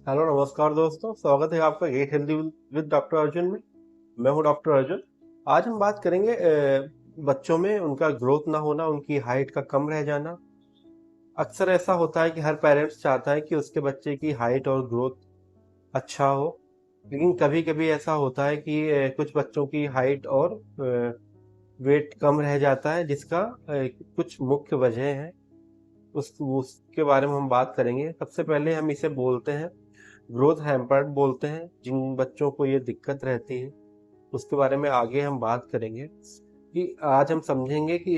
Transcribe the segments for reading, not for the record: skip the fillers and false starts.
Hello नमस्कार दोस्तों, स्वागत है आपका get healthy with doctor Arjun में। मैं हूं डॉक्टर अर्जुन। आज हम बात करेंगे बच्चों में उनका ग्रोथ ना होना, उनकी हाइट का कम रह जाना। अक्सर ऐसा होता है कि हर पेरेंट्स चाहता है कि उसके बच्चे की हाइट और ग्रोथ अच्छा हो, लेकिन कभी कभी ऐसा होता है कि कुछ बच्चों की हाइट और वेट कम रह जाता है, जिसका कुछ मुख्य वजह है। उसके बारे में हम बात करेंगे। सबसे पहले हम इसे बोलते हैं ग्रोथ हैम्पर्ड बोलते हैं, जिन बच्चों को ये दिक्कत रहती है। उसके बारे में आगे हम बात करेंगे कि आज हम समझेंगे कि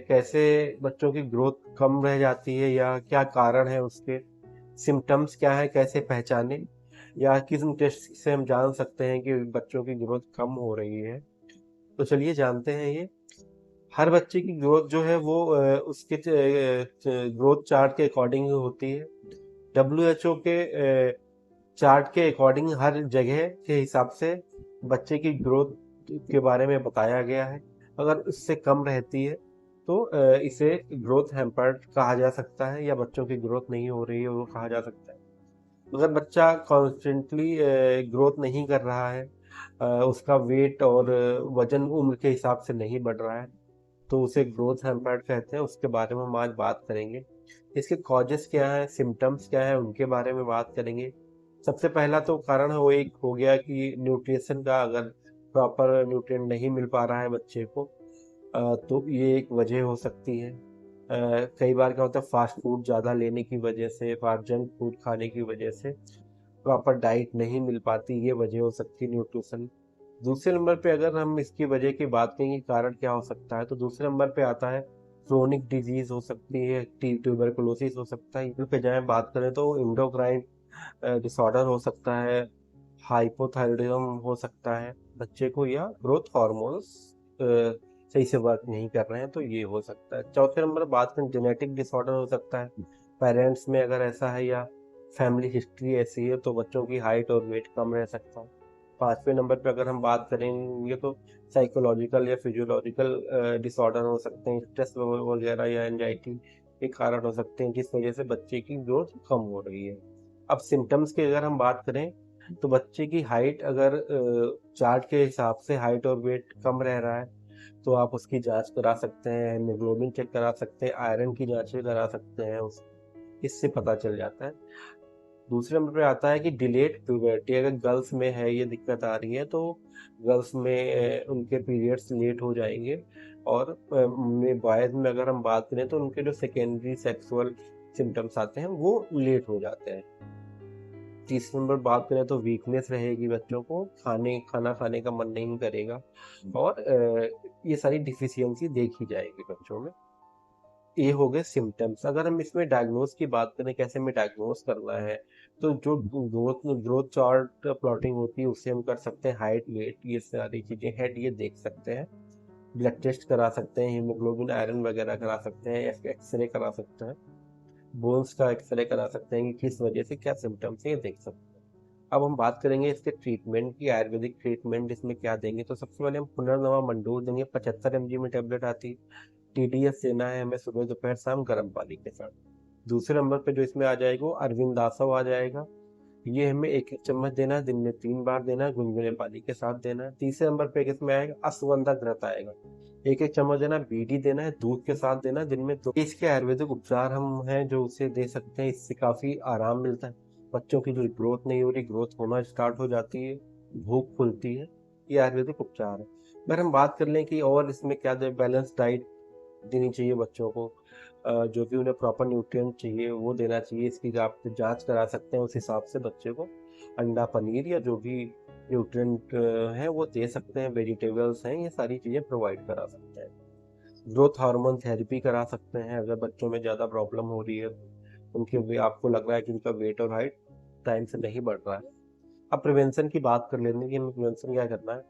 कैसे बच्चों की ग्रोथ कम रह जाती है या क्या कारण है उसके, सिम्टम्स क्या है, कैसे पहचाने, या किस टेस्ट से हम जान सकते हैं कि बच्चों की ग्रोथ कम हो रही है। तो चलिए जानते हैं ये। हर बच्चे की ग्रोथ जो है वो उसके ग्रोथ चार्ट के अकॉर्डिंग होती है। WHO के चार्ट के अकॉर्डिंग हर जगह के हिसाब से बच्चे की ग्रोथ के बारे में बताया गया है। अगर उससे कम रहती है तो इसे ग्रोथ हैम्पर्ड कहा जा सकता है, या बच्चों की ग्रोथ नहीं हो रही है वो कहा जा सकता है। अगर बच्चा कॉन्स्टेंटली ग्रोथ नहीं कर रहा है, उसका वेट और वजन उम्र के हिसाब से नहीं बढ़ रहा है, तो उसे ग्रोथ हैम्पर्ड कहते हैं। उसके बारे में हम आज बात करेंगे। इसके कॉजेस क्या है, सिम्टम्स क्या है, उनके बारे में बात करेंगे। सबसे पहला तो कारण है वो एक हो गया कि न्यूट्रिशन का, अगर प्रॉपर न्यूट्रिएंट नहीं मिल पा रहा है बच्चे को, तो ये एक वजह हो सकती है। कई बार क्या होता है, फास्ट फूड ज़्यादा लेने की वजह से, फास्ट जंक फूड खाने की वजह से प्रॉपर डाइट नहीं मिल पाती, ये वजह हो सकती है न्यूट्रिशन। दूसरे नंबर पे अगर हम इसकी वजह की बात करें कि कारण क्या हो सकता है, तो दूसरे नंबर पे आता है क्रोनिक डिजीज हो सकती है, ट्यूबरकुलोसिस हो सकता है। इन पे जाए बात करें तो इंडोक्राइन डिसऑर्डर हो सकता है, हाइपोथायराइडिज्म हो सकता है बच्चे को, या ग्रोथ हार्मोन्स सही से वर्क नहीं कर रहे हैं, तो ये हो सकता है। चौथे नंबर बात करें, जेनेटिक डिसऑर्डर हो सकता है, पेरेंट्स में अगर ऐसा है या फैमिली हिस्ट्री ऐसी है तो बच्चों की हाइट और वेट कम रह सकता है। पांचवें नंबर पे अगर हम बात करेंगे तो साइकोलॉजिकल या फिजियोलॉजिकल डिसऑर्डर हो सकते हैं, स्ट्रेस वगैरह या एंजाइटी के कारण हो सकते हैं, जिस वजह से बच्चे की ग्रोथ कम हो रही है। अब सिम्टम्स की अगर हम बात करें तो बच्चे की हाइट अगर चार्ट के हिसाब से हाइट और वेट कम रह रहा है, तो आप उसकी जांच करा सकते हैं, हीमोग्लोबिन चेक करा सकते हैं, आयरन की जांचें करा सकते हैं। उस इससे पता चल जाता है। दूसरे नंबर पे आता है कि डिलेड प्यूबर्टी, अगर गर्ल्स में है ये दिक्कत आ रही है, तो गर्ल्स में उनके पीरियड्स लेट हो जाएंगे। और बॉयज में अगर हम बात करें तो उनके जो सेकेंडरी सेक्सुअल सिम्टम्स आते हैं वो लेट हो जाते हैं। तीसरे नंबर बात करें तो वीकनेस रहेगी, बच्चों को खाना खाने का मन नहीं करेगा, और ये सारी डिफिशियंसी देखी जाएगी बच्चों में। ये हो गए सिम्टम्स। अगर हम इसमें डायग्नोज की बात करें, कैसे में डायग्नोज करना है, तो जो ग्रोथ ग्रोथ चार्ट प्लॉटिंग होती है उससे हम कर सकते हैं। हाइट, वेट, ये सारी चीजें हेड ये देख सकते हैं। ब्लड टेस्ट करा सकते हैं, हीमोग्लोबिन, आयरन वगैरह करा सकते हैं, एक्सरे करा सकते हैं, बोन्स का एक्सरे करा सकते हैं कि किस वजह से क्या सिम्टम्स है ये देख सकते हैं। अब हम बात करेंगे इसके ट्रीटमेंट की, आयुर्वेदिक ट्रीटमेंट इसमें क्या देंगे। तो सबसे पहले हम पुनर्नवा मंडूर देंगे, 75 mg में टेबलेट आती है। TDS देना है हमें सुबह दोपहर शाम गर्म पानी के साथ। दूसरे नंबर पे जो इसमें आ जाएगा वो अरविंदासव आ जाएगा। ये हमें एक एक चम्मच देना है, दिन में 3 बार देना है, गुनगुने पानी के साथ देना है। तीसरे नंबर पे इसमें आएगा अश्वगंधा घृत आएगा, एक एक चम्मच देना है, बीडी देना है, दूध के साथ देना है, दिन में 2। इसके आयुर्वेदिक उपचार हम हैं जो उसे दे सकते हैं, इससे काफी आराम मिलता है। बच्चों की जो ग्रोथ नहीं हो रही, ग्रोथ होना स्टार्ट हो जाती है, भूख खुलती है, ये आयुर्वेदिक उपचार है। अगर हम बात कर लें कि और इसमें क्या दे, बैलेंस डाइट देनी चाहिए बच्चों को, जो भी उन्हें प्रॉपर न्यूट्रिएंट चाहिए वो देना चाहिए। इसकी आप जांच करा सकते हैं, उस हिसाब से बच्चे को अंडा, पनीर या जो भी न्यूट्रिएंट है वो दे सकते हैं। वेजिटेबल्स हैं, ये सारी चीज़ें प्रोवाइड करा सकते हैं। ग्रोथ हार्मोन थेरेपी करा सकते हैं अगर बच्चों में ज़्यादा प्रॉब्लम हो रही है, आपको लग रहा है कि उनका वेट और हाइट टाइम से नहीं बढ़ रहा है। अब प्रिवेंशन की बात कर लेते हैं कि हमें प्रिवेंशन क्या करना है।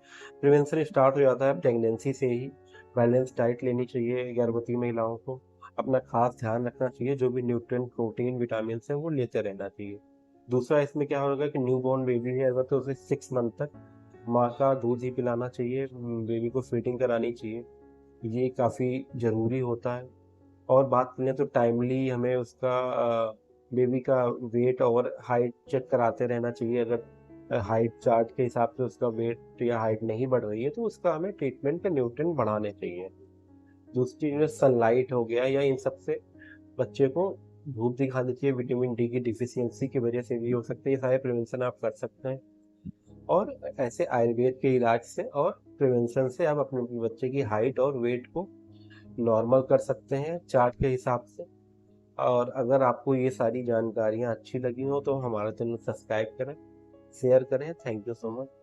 प्रिवेंशन स्टार्ट हो जाता है प्रेगनेंसी से ही। बैलेंस डाइट लेनी चाहिए गर्भवती महिलाओं को, अपना खास ध्यान रखना चाहिए, जो भी न्यूट्रिएंट, प्रोटीन, विटामिन है वो लेते रहना चाहिए। दूसरा इसमें क्या होगा कि न्यू बॉर्न बेबी है अगर, तो उसे 6 मंथ तक माँ का दूध ही पिलाना चाहिए, बेबी को फीडिंग करानी चाहिए, ये काफ़ी ज़रूरी होता है। और बात करें तो टाइमली हमें उसका बेबी का वेट और हाइट चेक कराते रहना चाहिए। अगर हाइट चार्ट के हिसाब से उसका वेट या हाइट नहीं बढ़ रही है तो उसका हमें ट्रीटमेंट के न्यूट्रिएंट बढ़ाने चाहिए। दूसरी चीज़ सनलाइट हो गया, या इन सब से बच्चे को धूप दिखानी चाहिए। विटामिन डी की डिफिशियंसी की वजह से भी हो सकता है। ये सारे प्रिवेंशन आप कर सकते हैं। और ऐसे आयुर्वेद के इलाज से और प्रिवेंशन से आप अपने बच्चे की हाइट और वेट को नॉर्मल कर सकते हैं चार्ट के हिसाब से। और अगर आपको ये सारी जानकारियाँ अच्छी लगी हो तो हमारा चैनल सब्सक्राइब करें, शेयर करें। Thank you so much.